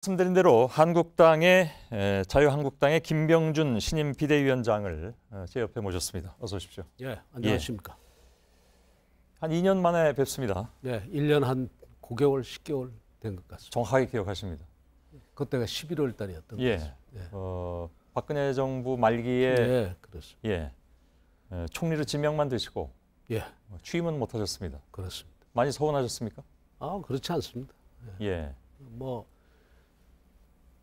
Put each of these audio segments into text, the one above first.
말씀드린 대로 자유한국당의 김병준 신임 비대위원장을 제 옆에 모셨습니다. 어서 오십시오. 예, 안녕하십니까. 한 2년 만에 뵙습니다. 예, 1년 한 9개월, 10개월 된 것 같습니다. 정확하게 기억하십니다. 그때가 11월 달이었던 것 같습니다. 박근혜 정부 말기에 예, 그렇습니다. 총리로 지명만 되시고 예, 취임은 못하셨습니다. 그렇습니다. 많이 서운하셨습니까? 그렇지 않습니다. 예.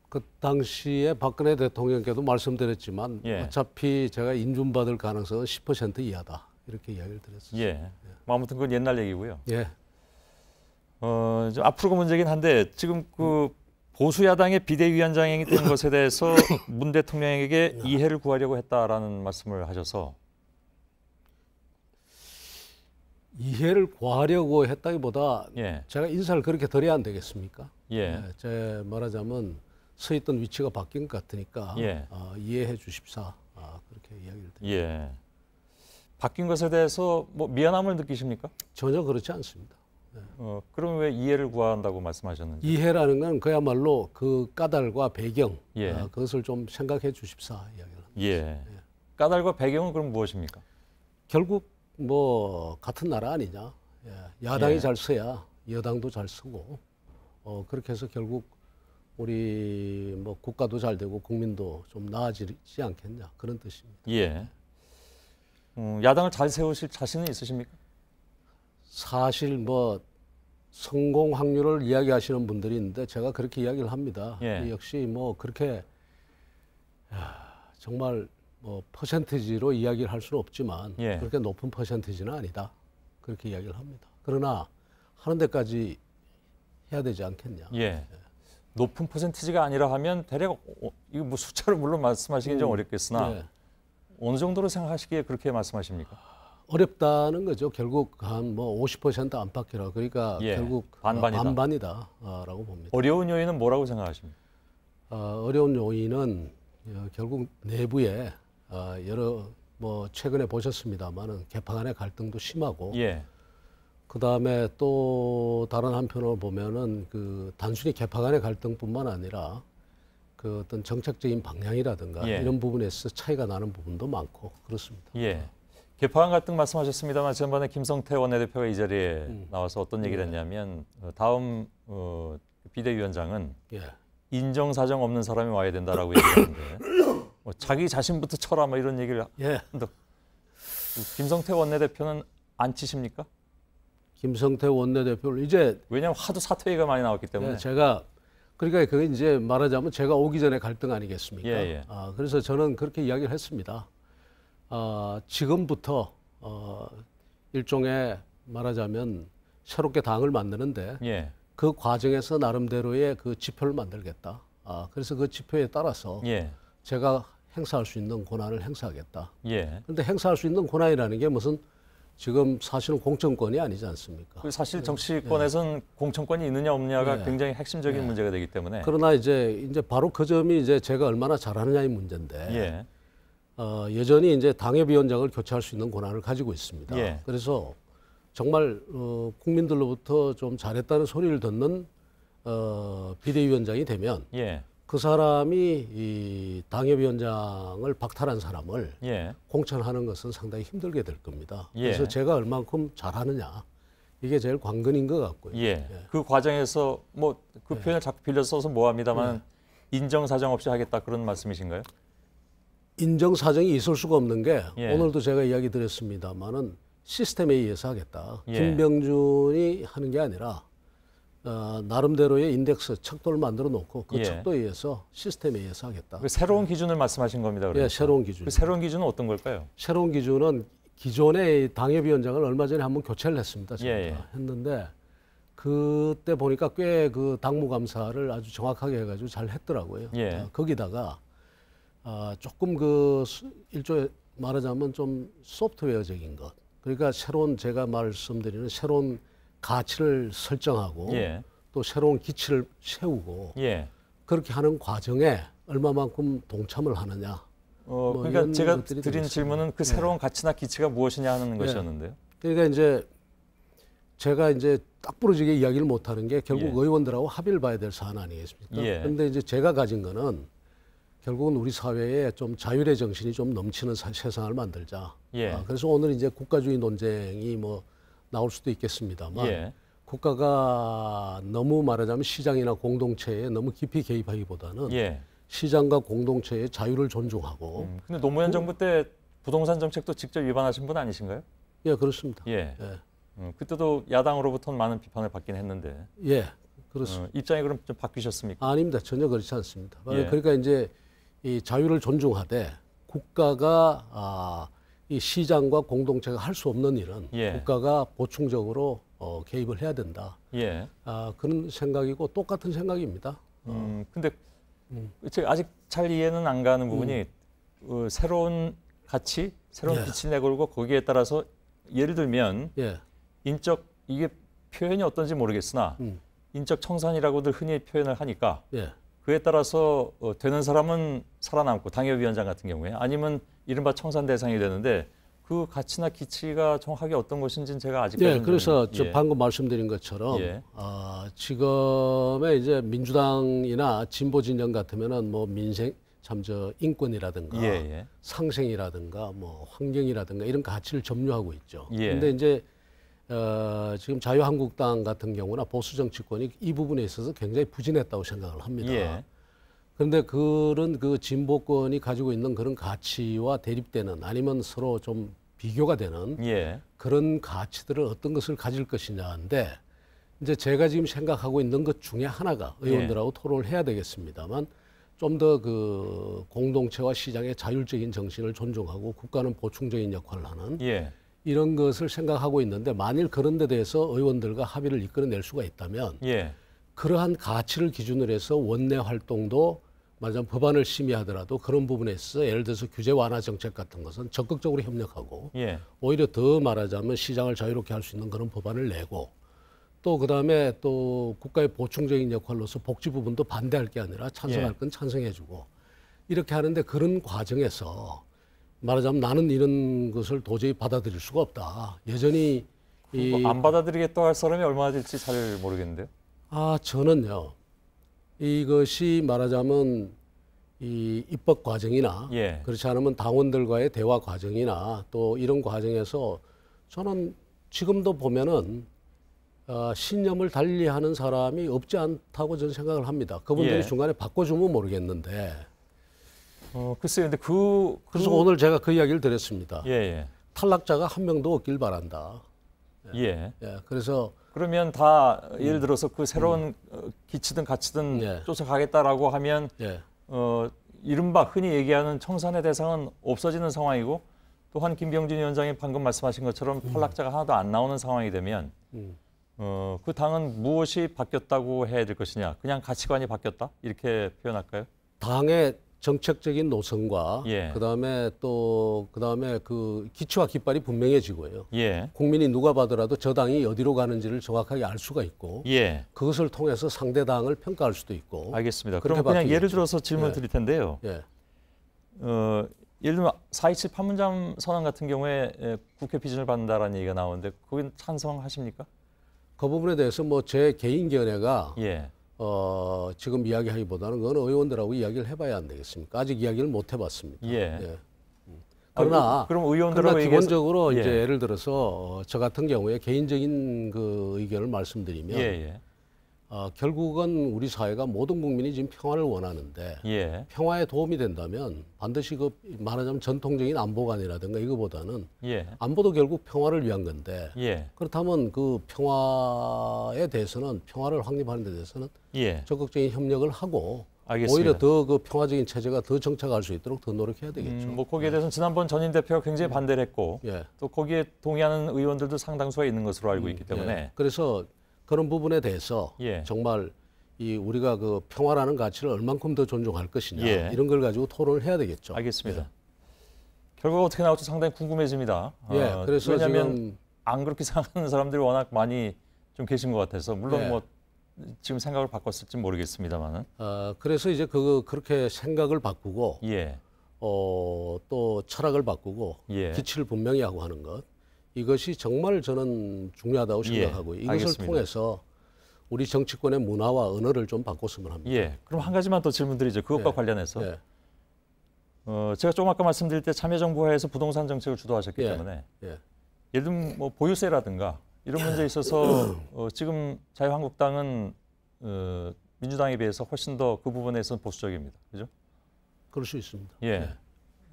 그 당시에 박근혜 대통령께도 말씀드렸지만 어차피 제가 인준받을 가능성은 10% 이하다. 이렇게 이야기를 드렸습니다. 예. 아무튼 그건 옛날 얘기고요. 예. 좀 앞으로가 문제긴 한데 지금 그 보수 야당의 비대위원장이 된 것에 대해서 문 대통령에게 이해를 구하려고 했다라는 말씀을 하셔서 이해를 구하려고 했다기보다 제가 인사를 그렇게 드려야 안 되겠습니까? 제 말하자면 서 있던 위치가 바뀐 것 같으니까 이해해 주십사 그렇게 이야기를 드립니다. 바뀐 것에 대해서 뭐 미안함을 느끼십니까? 전혀 그렇지 않습니다. 그럼 왜 이해를 구한다고 말씀하셨는지? 이해라는 건 그야말로 그 까닭과 배경 그것을 좀 생각해 주십사 이야기를 합니다. 까닭과 배경은 그럼 무엇입니까? 결국 뭐 같은 나라 아니냐. 야당이 잘 서야 여당도 잘 서고 그렇게 해서 결국 우리 뭐 국가도 잘 되고 국민도 좀 나아지지 않겠냐 그런 뜻입니다. 야당을 잘 세우실 자신은 있으십니까? 사실 뭐 성공 확률을 이야기하시는 분들이 있는데 제가 그렇게 이야기를 합니다. 역시 뭐 그렇게 정말 뭐 퍼센티지로 이야기를 할 수는 없지만 그렇게 높은 퍼센티지는 아니다. 그렇게 이야기를 합니다. 그러나 하는 데까지 해야 되지 않겠냐. 높은 퍼센티지가 아니라 하면 대략 이거 뭐 숫자를 물론 말씀하시긴 좀 어렵겠으나 어느 정도로 생각하시기에 그렇게 말씀하십니까? 어렵다는 거죠. 결국 한 뭐 50% 안팎이라 그러니까 결국 반반이다라고 봅니다. 어려운 요인은 뭐라고 생각하십니까? 어려운 요인은 결국 내부에 여러 뭐 최근에 보셨습니다만은 개파 간의 갈등도 심하고 그 다음에 또 다른 한편으로 보면은 그 단순히 개파 간의 갈등뿐만 아니라 그 어떤 정책적인 방향이라든가 이런 부분에서 차이가 나는 부분도 많고 그렇습니다. 개파 간 갈등 말씀하셨습니다만 지난번에 김성태 원내대표가 이 자리에 나와서 어떤 얘기를 했냐면 다음 비대위원장은 인정사정 없는 사람이 와야 된다라고 얘기하는데 자기 자신부터 쳐라 뭐 이런 얘기를 한다. 김성태 원내대표는 안 치십니까? 김성태 원내대표를 이제 왜냐하면 하도 사퇴가 많이 나왔기 때문에 제가 그러니까 그게 이제 말하자면 제가 오기 전에 갈등 아니겠습니까? 그래서 저는 그렇게 이야기를 했습니다. 지금부터 일종의 말하자면 새롭게 당을 만드는데 그 과정에서 나름대로의 그 지표를 만들겠다. 그래서 그 지표에 따라서 제가 행사할 수 있는 권한을 행사하겠다. 그런데 행사할 수 있는 권한이라는 게 무슨 지금 사실은 공천권이 아니지 않습니까? 사실 정치권에서는 공천권이 있느냐 없느냐가 굉장히 핵심적인 문제가 되기 때문에. 그러나 이제 바로 그 점이 이제 제가 얼마나 잘하느냐의 문제인데 여전히 이제 당협위원장을 교체할 수 있는 권한을 가지고 있습니다. 그래서 정말 국민들로부터 좀 잘했다는 소리를 듣는 비대위원장이 되면 그 사람이 이 당협위원장을 박탈한 사람을 공천하는 것은 상당히 힘들게 될 겁니다. 그래서 제가 얼만큼 잘하느냐 이게 제일 관건인 것 같고요. 그 과정에서 뭐 그 표현을 자꾸 빌려 써서 뭐합니다만 인정사정 없이 하겠다 그런 말씀이신가요? 인정사정이 있을 수가 없는 게 오늘도 제가 이야기 드렸습니다만은 시스템에 의해서 하겠다. 김병준이 하는 게 아니라 나름대로의 인덱스 척도를 만들어 놓고 그 척도에 의해서 시스템에 의해서 하겠다. 새로운 기준을 말씀하신 겁니다. 그러니까. 새로운 기준. 그 새로운 기준은 어떤 걸까요? 새로운 기준은 기존의 당협위원장을 얼마 전에 한번 교체를 했습니다. 제가 했는데 그때 보니까 꽤 그 당무감사를 아주 정확하게 해가지고 잘 했더라고요. 거기다가 조금 그 일종의 말하자면 좀 소프트웨어적인 것. 그러니까 새로운 제가 말씀드리는 새로운 가치를 설정하고 또 새로운 기치를 세우고 그렇게 하는 과정에 얼마만큼 동참을 하느냐. 그러니까 제가 드린 질문은 그 새로운 가치나 기치가 무엇이냐 하는 것이었는데요. 그러니까 이제 제가 이제 딱 부러지게 이야기를 못하는 게 결국 예. 의원들하고 합의를 봐야 될 사안 아니겠습니까? 예. 그런데 이제 제가 가진 거는 결국은 우리 사회에 좀 자율의 정신이 좀 넘치는 세상을 만들자. 예. 그래서 오늘 이제 국가주의 논쟁이 뭐 나올 수도 있겠습니다만 예. 국가가 너무 말하자면 시장이나 공동체에 너무 깊이 개입하기보다는 예. 시장과 공동체의 자유를 존중하고. 근데 노무현 정부 때 부동산 정책도 직접 위반하신 분 아니신가요? 예, 그렇습니다. 예. 예. 그때도 야당으로부터는 많은 비판을 받긴 했는데. 예, 그렇습니다. 입장이 그럼 좀 바뀌셨습니까? 아닙니다. 전혀 그렇지 않습니다. 예. 그러니까 이제 이 자유를 존중하되 국가가 이 시장과 공동체가 할 수 없는 일은 예. 국가가 보충적으로 개입을 해야 된다. 예. 그런 생각이고 똑같은 생각입니다. 근데 제가 아직 잘 이해는 안 가는 부분이 새로운 가치, 새로운 예. 빛을 내걸고 거기에 따라서 예를 들면 예. 인적 이게 표현이 어떤지 모르겠으나 인적 청산이라고들 흔히 표현을 하니까 예. 그에 따라서 되는 사람은 살아남고 당협위원장 같은 경우에 아니면 이른바 청산 대상이 되는데 그 가치나 기치가 정확하게 어떤 것인지는 제가 아직까지 예, 그래서 저 방금 말씀드린 것처럼 예. 지금의 이제 민주당이나 진보 진영 같으면은 뭐 민생 참 저 인권이라든가 예, 예. 상생이라든가 뭐 환경이라든가 이런 가치를 점유하고 있죠. 예. 근데 이제 지금 자유한국당 같은 경우나 보수 정치권이 이 부분에 있어서 굉장히 부진했다고 생각을 합니다. 예. 그런데 그런 그 진보권이 가지고 있는 그런 가치와 대립되는 아니면 서로 좀 비교가 되는 예. 그런 가치들을 어떤 것을 가질 것이냐인데 이제 제가 지금 생각하고 있는 것 중에 하나가 의원들하고 토론을 해야 되겠습니다만 좀 더 그 공동체와 시장의 자율적인 정신을 존중하고 국가는 보충적인 역할을 하는 예. 이런 것을 생각하고 있는데 만일 그런 데 대해서 의원들과 합의를 이끌어낼 수가 있다면 예. 그러한 가치를 기준으로 해서 원내 활동도 말하자면 법안을 심의하더라도 그런 부분에 있어서 예를 들어서 규제 완화 정책 같은 것은 적극적으로 협력하고 예. 오히려 더 말하자면 시장을 자유롭게 할 수 있는 그런 법안을 내고 또 그다음에 또 국가의 보충적인 역할로서 복지 부분도 반대할 게 아니라 찬성할 건 찬성해주고 이렇게 하는데 그런 과정에서 말하자면 나는 이런 것을 도저히 받아들일 수가 없다. 여전히 안 받아들이겠다 할 사람이 얼마나 될지 잘 모르겠는데요. 저는요. 이것이 말하자면 이 입법 과정이나 예. 그렇지 않으면 당원들과의 대화 과정이나 또 이런 과정에서 저는 지금도 보면은 신념을 달리하는 사람이 없지 않다고 저는 생각을 합니다. 그분들이 예. 중간에 바꿔주면 모르겠는데. 글쎄요, 근데 그래서 오늘 제가 그 이야기를 드렸습니다. 예, 예. 탈락자가 한 명도 없길 바란다. 예. 그래서 그러면 다 예를 들어서 그 새로운 기치든 가치든 예. 쫓아가겠다라고 하면 예. 이른바 흔히 얘기하는 청산의 대상은 없어지는 상황이고 또한 김병진 위원장이 방금 말씀하신 것처럼 탈락자가 하나도 안 나오는 상황이 되면 그 당은 무엇이 바뀌었다고 해야 될 것이냐? 그냥 가치관이 바뀌었다? 이렇게 표현할까요? 당의 정책적인 노선과 예. 그다음에 그 기치와 깃발이 분명해지고요. 예. 국민이 누가 봐더라도 저 당이 어디로 가는지를 정확하게 알 수가 있고 예. 그것을 통해서 상대 당을 평가할 수도 있고. 알겠습니다. 그렇게 그럼 그냥 바뀌겠죠. 예를 들어서 질문을 예. 드릴 텐데요. 예. 예를 들면 4.27 판문점 선언 같은 경우에 국회 비준을 받는다라는 얘기가 나오는데 거긴 찬성하십니까? 그 부분에 대해서 뭐 제 개인 견해가 예. 지금 이야기하기보다는 그건 의원들하고 이야기를 해봐야 안 되겠습니까? 아직 이야기를 못 해봤습니다. 예. 그러나 그럼 의원들하고 얘기해서 기본적으로 예. 이제 예를 들어서 저 같은 경우에 개인적인 그 의견을 말씀드리면 예. 결국은 우리 사회가 모든 국민이 지금 평화를 원하는데 예. 평화에 도움이 된다면 반드시 그 말하자면 전통적인 안보관이라든가 이거보다는 예. 안보도 결국 평화를 위한 건데 예. 그렇다면 그 평화에 대해서는 평화를 확립하는 데 대해서는 예. 적극적인 협력을 하고 알겠습니다. 오히려 더 그 평화적인 체제가 더 정착할 수 있도록 더 노력해야 되겠죠. 뭐 거기에 대해서는 지난번 전임 대표가 굉장히 반대를 했고 예. 또 거기에 동의하는 의원들도 상당수가 있는 것으로 알고 있기 때문에 예. 그래서 그런 부분에 대해서 예. 정말 이 우리가 그 평화라는 가치를 얼만큼 더 존중할 것이냐 예. 이런 걸 가지고 토론을 해야 되겠죠. 알겠습니다. 결과가 어떻게 나올지 상당히 궁금해집니다. 그래서 왜냐하면 지금 안 그렇게 생각하는 사람들이 워낙 많이 좀 계신 것 같아서 물론 예. 뭐 지금 생각을 바꿨을지 모르겠습니다만은 그래서 이제 그렇게 생각을 바꾸고 예. 또 철학을 바꾸고 예. 기치를 분명히 하고 하는 것 이것이 정말 저는 중요하다고 생각하고요. 이것을 알겠습니다. 통해서 우리 정치권의 문화와 언어를 좀 바꿨으면 합니다. 예. 그럼 한 가지만 더 질문드리죠. 그것과 관련해서. 제가 조금 아까 말씀드릴 때 참여정부하에서 부동산 정책을 주도하셨기 때문에 예를 들면 뭐 보유세라든가 이런 문제에 있어서 지금 자유한국당은 민주당에 비해서 훨씬 더 그 부분에서는 보수적입니다. 그죠? 그럴 수 있습니다. 예.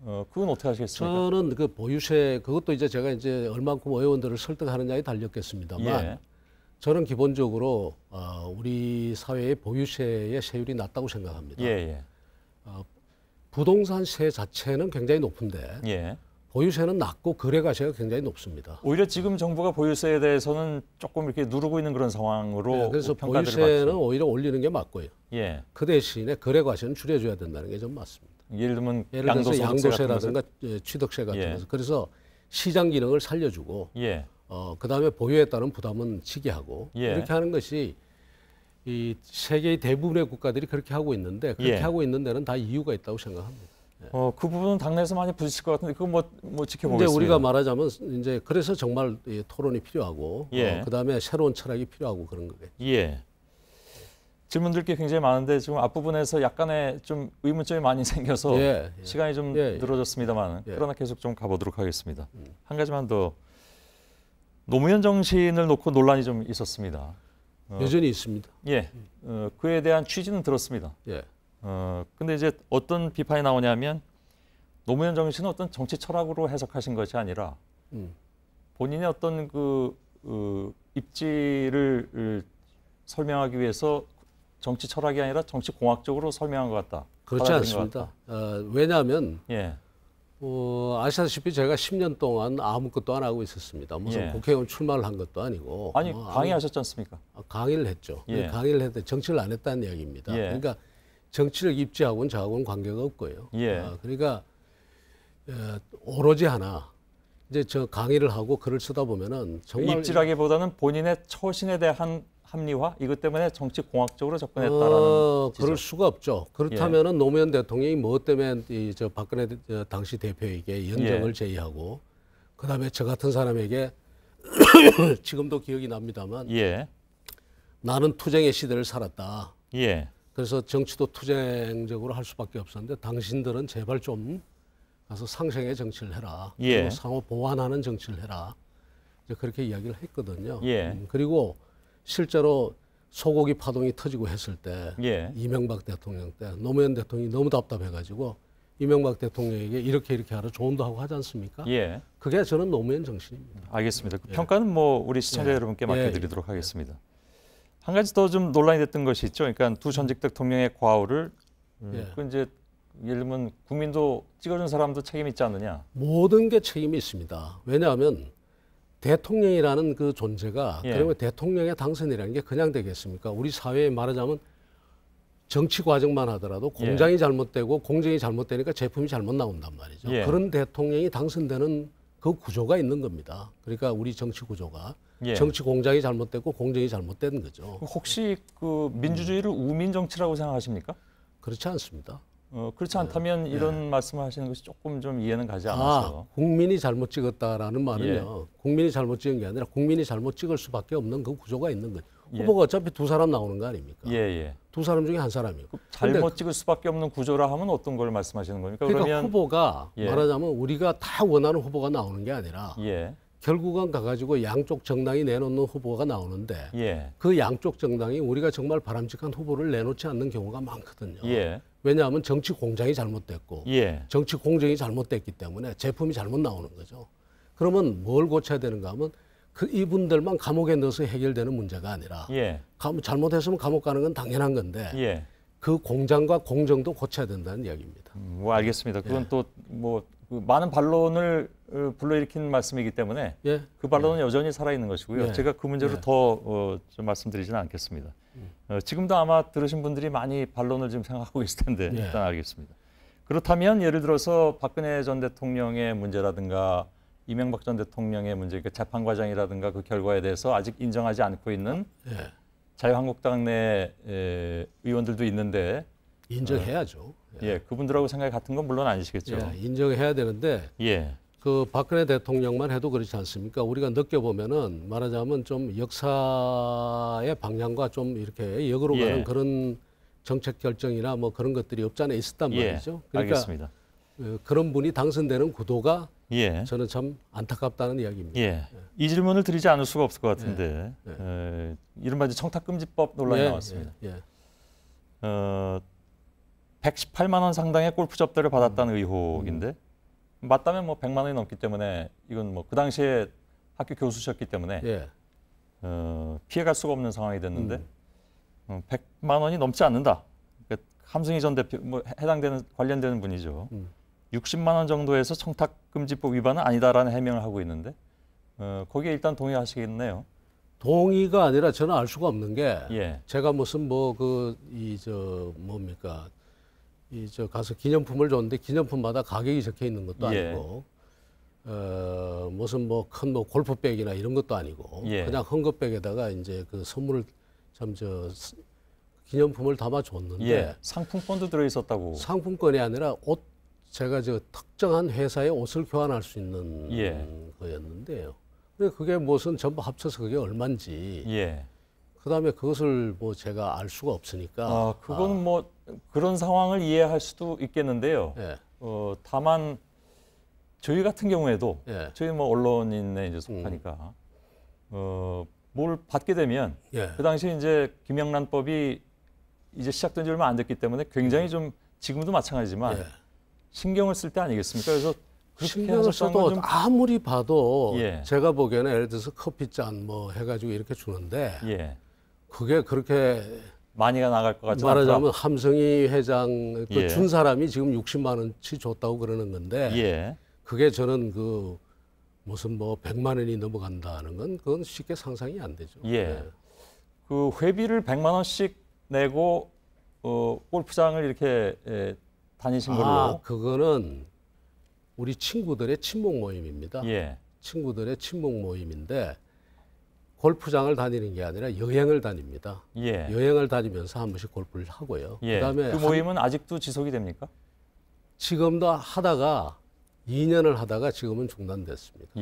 그건 어떻게 하시겠습니까? 저는 그 보유세 그것도 이제 제가 이제 얼만큼 의원들을 설득하느냐에 달렸겠습니다만 저는 기본적으로 우리 사회의 보유세의 세율이 낮다고 생각합니다. 부동산세 자체는 굉장히 높은데 보유세는 낮고 거래가세가 굉장히 높습니다. 오히려 지금 정부가 보유세에 대해서는 조금 이렇게 누르고 있는 그런 상황으로 그래서 평가들을 보유세는 받죠. 오히려 올리는 게 맞고요. 그 대신에 거래과세는 줄여줘야 된다는 게 좀 맞습니다. 예를 들면 들어서 양도세라든가 취득세 같은 것을 그래서 시장 기능을 살려주고 그다음에 보유에 따른 부담은 지게 하고 이렇게 하는 것이 이 세계의 대부분의 국가들이 그렇게 하고 있는데 그렇게 하고 있는 데는 다 이유가 있다고 생각합니다. 그 부분은 당내에서 많이 부딪힐 것 같은데 그거 뭐 지켜보겠습니다. 이제 우리가 말하자면 이제 그래서 정말 토론이 필요하고 그다음에 새로운 철학이 필요하고 그런 거겠죠. 질문들 게 굉장히 많은데 지금 앞부분에서 약간의 좀 의문점이 많이 생겨서 시간이 좀 늘어졌습니다만 그러나 계속 좀 가보도록 하겠습니다. 한 가지만 더 노무현 정신을 놓고 논란이 좀 있었습니다. 여전히 있습니다. 그에 대한 취지는 들었습니다. 근데 이제 어떤 비판이 나오냐면 노무현 정신은 어떤 정치 철학으로 해석하신 것이 아니라 본인의 어떤 입지를 설명하기 위해서 정치 철학이 아니라 정치 공학적으로 설명한 것 같다. 그렇지 않습니다. 왜냐하면 아시다시피 제가 10년 동안 아무것도 안 하고 있었습니다. 무슨 국회의원 출마를 한 것도 아니고. 아니 강의하셨지 않습니까? 강의를 했죠. 강의를 했는데 정치를 안 했다는 이야기입니다. 그러니까 정치를 입지하고는 저하고는 관계가 없고요. 그러니까 오로지 하나 이제 저 강의를 하고 글을 쓰다 보면은 정말 입지라기보다는 본인의 처신에 대한 합리화 이것 때문에 정치 공학적으로 접근했다라는 그럴 수가 없죠. 그렇다면은 노무현 대통령이 뭐 때문에 저 박근혜 당시 대표에게 연정을 제의하고 그다음에 저 같은 사람에게 지금도 기억이 납니다만 나는 투쟁의 시대를 살았다. 그래서 정치도 투쟁적으로 할 수밖에 없었는데 당신들은 제발 좀 가서 상생의 정치를 해라. 그리고 상호 보완하는 정치를 해라. 이제 그렇게 이야기를 했거든요. 그리고 실제로 소고기 파동이 터지고 했을 때 이명박 대통령 때 노무현 대통령이 너무 답답해가지고 이명박 대통령에게 이렇게 하라 조언도 하고 하지 않습니까? 그게 저는 노무현 정신입니다. 알겠습니다. 그 평가는 뭐 우리 시청자 여러분께 맡겨드리도록 하겠습니다. 한 가지 더 좀 논란이 됐던 것이 있죠. 그러니까 두 전직 대통령의 과오를 그 이제 예를 들면 국민도 찍어준 사람도 책임 있지 않느냐? 모든 게 책임이 있습니다. 왜냐하면 대통령이라는 그 존재가 그러면 대통령의 당선이라는 게 그냥 되겠습니까? 우리 사회에 말하자면 정치 과정만 하더라도 공장이 잘못되고 공정이 잘못되니까 제품이 잘못 나온단 말이죠. 그런 대통령이 당선되는 그 구조가 있는 겁니다. 그러니까 우리 정치 구조가 정치 공장이 잘못됐고 공정이 잘못된 거죠. 혹시 그 민주주의를 우민 정치라고 생각하십니까? 그렇지 않습니다. 그렇지 않다면 이런 말씀을 하시는 것이 조금 좀 이해는 가지 않아서. 국민이 잘못 찍었다라는 말은요. 국민이 잘못 찍은 게 아니라 국민이 잘못 찍을 수밖에 없는 그 구조가 있는 거죠. 후보가 어차피 두 사람 나오는 거 아닙니까? 두 사람 중에 한 사람이요. 잘못 찍을 수밖에 없는 구조라 하면 어떤 걸 말씀하시는 겁니까? 그러니까 후보가 말하자면 우리가 다 원하는 후보가 나오는 게 아니라 결국은 가가지고 양쪽 정당이 내놓는 후보가 나오는데 그 양쪽 정당이 우리가 정말 바람직한 후보를 내놓지 않는 경우가 많거든요. 왜냐하면 정치 공장이 잘못됐고 정치 공정이 잘못됐기 때문에 제품이 잘못 나오는 거죠. 그러면 뭘 고쳐야 되는가 하면 그 이분들만 감옥에 넣어서 해결되는 문제가 아니라 잘못했으면 감옥 가는 건 당연한 건데 그 공장과 공정도 고쳐야 된다는 이야기입니다. 뭐 알겠습니다. 그건 또 뭐 많은 반론을 불러일으킨 말씀이기 때문에 그 반론은 여전히 살아있는 것이고요. 제가 그 문제로 더 좀 말씀드리지는 않겠습니다. 지금도 아마 들으신 분들이 많이 반론을 지금 생각하고 있을 텐데 일단 알겠습니다. 그렇다면 예를 들어서 박근혜 전 대통령의 문제라든가 이명박 전 대통령의 문제, 그 재판 과정이라든가 그 결과에 대해서 아직 인정하지 않고 있는 자유한국당 내 의원들도 있는데 인정해야죠. 그분들하고 생각이 같은 건 물론 아니시겠죠. 인정해야 되는데 그 박근혜 대통령만 해도 그렇지 않습니까? 우리가 느껴보면은 말하자면 좀 역사의 방향과 좀 이렇게 역으로 예. 가는 그런 정책 결정이나 뭐 그런 것들이 없잖아 있었단 말이죠. 그러니까 알겠습니다. 그런 분이 당선되는 구도가 예. 저는 참 안타깝다는 이야기입니다. 예. 이 질문을 드리지 않을 수가 없을 것 같은데 이른바 이제 청탁금지법 논란이 나왔습니다. 118만 원 상당의 골프 접대를 받았다는 의혹인데 맞다면 뭐 100만 원이 넘기 때문에 이건 뭐 그 당시에 학교 교수셨기 때문에 피해갈 수가 없는 상황이 됐는데 100만 원이 넘지 않는다. 그러니까 함승희 전 대표 뭐 해당되는 관련되는 분이죠. 60만 원 정도에서 청탁금지법 위반은 아니다라는 해명을 하고 있는데 거기에 일단 동의하시겠네요. 동의가 아니라 저는 알 수가 없는 게 제가 무슨 뭐 그 이 저 뭡니까 이 저 가서 기념품을 줬는데 기념품마다 가격이 적혀 있는 것도 아니고 무슨 뭐 큰 뭐 골프백이나 이런 것도 아니고 그냥 헝겊백에다가 이제 그 선물을 참 저 기념품을 담아 줬는데 상품권도 들어 있었다고. 상품권이 아니라 옷 제가 저 특정한 회사의 옷을 교환할 수 있는 거였는데요. 그게 무슨 전부 합쳐서 그게 얼마인지. 그다음에 그것을 뭐 제가 알 수가 없으니까. 그거는 뭐 그런 상황을 이해할 수도 있겠는데요. 다만 저희 같은 경우에도 저희 뭐 언론인에 이제 속하니까 뭘 받게 되면 그 당시에 이제 김영란법이 이제 시작된 지 얼마 안 됐기 때문에 굉장히 좀 지금도 마찬가지지만 신경을 쓸 때 아니겠습니까? 그래서 신경을 써도 아무리 봐도 제가 보기에는 예를 들어서 커피잔 뭐 해가지고 이렇게 주는데 그게 그렇게 많이가 나갈 것 같지 말하자면 함성희 회장 그 준 사람이 지금 60만 원치 줬다고 그러는 건데 그게 저는 그 무슨 뭐 100만 원이 넘어간다는 건 그건 쉽게 상상이 안 되죠. 그 회비를 100만 원씩 내고 골프장을 이렇게 다니신 걸로. 그거는 우리 친구들의 친목 모임입니다. 친구들의 친목 모임인데 골프장을 다니는 게 아니라 여행을 다닙니다. 여행을 다니면서 한 번씩 골프를 하고요. 그다음에 그 모임은 아직도 지속이 됩니까? 지금도 하다가 2년을 하다가 지금은 중단됐습니다.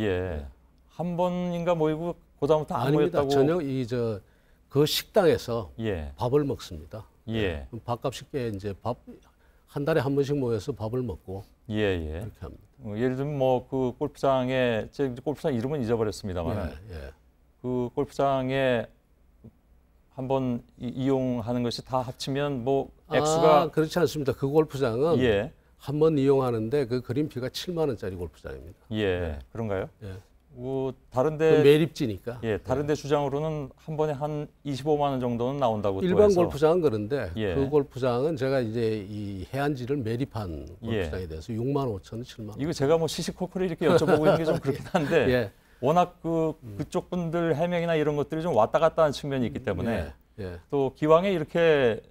한 번인가 모이고 그다음부터 안 아닙니다. 모였다고. 저녁 그 식당에서 밥을 먹습니다. 밥값 쉽게 이제 밥 한 달에 한 번씩 모여서 밥을 먹고 그렇게 합니다. 예를 들면 뭐 그 골프장에 제 골프장 이름은 잊어버렸습니다만 그 골프장에 한번 이용하는 것이 다 합치면 뭐 액수가 그렇지 않습니다. 그 골프장은 한 번 이용하는데 그 그린피가 7만 원짜리 골프장입니다. 그런가요? 다른데 그 매립지니까. 다른데 주장으로는 한 번에 한 25만 원 정도는 나온다고. 일반 해서. 골프장은 그런데 그 골프장은 제가 이제 이 해안지를 매립한 골프장에 대해서 6만 5천 원, 7만 원. 이거 제가 뭐 시시콜콜 이렇게 여쭤보고 있는 게 좀 그렇긴 한데 워낙 그쪽 분들 해명이나 이런 것들이 좀 왔다 갔다 하는 측면이 있기 때문에 또 기왕에 이렇게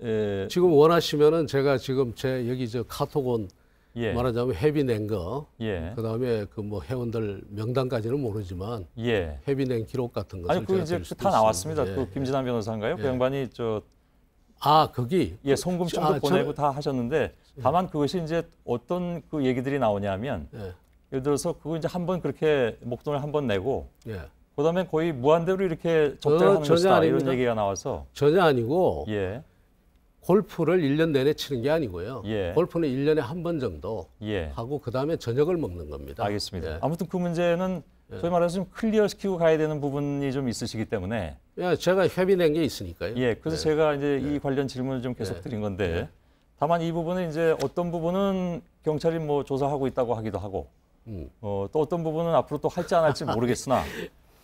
지금 원하시면은 제가 지금 제 여기 저 카톡온 말하자면 회비 낸 거, 그다음에 그 뭐 회원들 명단까지는 모르지만 회비 낸 기록 같은 것을 아니 그 이제 다 나왔습니다. 그 김진환 변호사인가요? 그 양반이 거기 송금증도 보내고 다 하셨는데 다만 그것이 이제 어떤 그 얘기들이 나오냐면 예를 들어서 그거 이제 한번 그렇게 목돈을 한번 내고 그다음에 거의 무한대로 이렇게 접대를 하는 것이다 아닙니다. 이런 얘기가 나와서 전혀 아니고 골프를 1년 내내 치는 게 아니고요. 골프는 1년에 한 번 정도 하고 그다음에 저녁을 먹는 겁니다. 알겠습니다. 아무튼 그 문제는 소위 말해서 좀 클리어시키고 가야 되는 부분이 좀 있으시기 때문에 제가 회비 낸 게 있으니까요. 그래서 제가 이제 이 관련 질문을 좀 계속 드린 건데 다만 이 부분은 이제 어떤 부분은 경찰이 뭐 조사하고 있다고 하기도 하고 또 어떤 부분은 앞으로 또 할지 안 할지 모르겠으나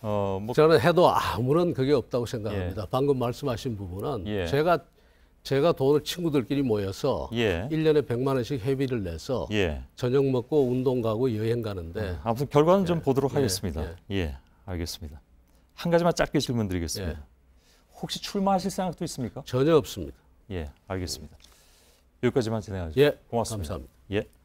뭐 저는 해도 아무런 그게 없다고 생각합니다. 방금 말씀하신 부분은 제가 돈을 친구들끼리 모여서 1년에 100만 원씩 회비를 내서 저녁 먹고 운동 가고 여행 가는데 아무튼 결과는 좀 보도록 하겠습니다. 알겠습니다. 한 가지만 짧게 질문드리겠습니다. 혹시 출마하실 생각도 있습니까? 전혀 없습니다. 알겠습니다. 여기까지만 진행하죠. 고맙습니다. 감사합니다.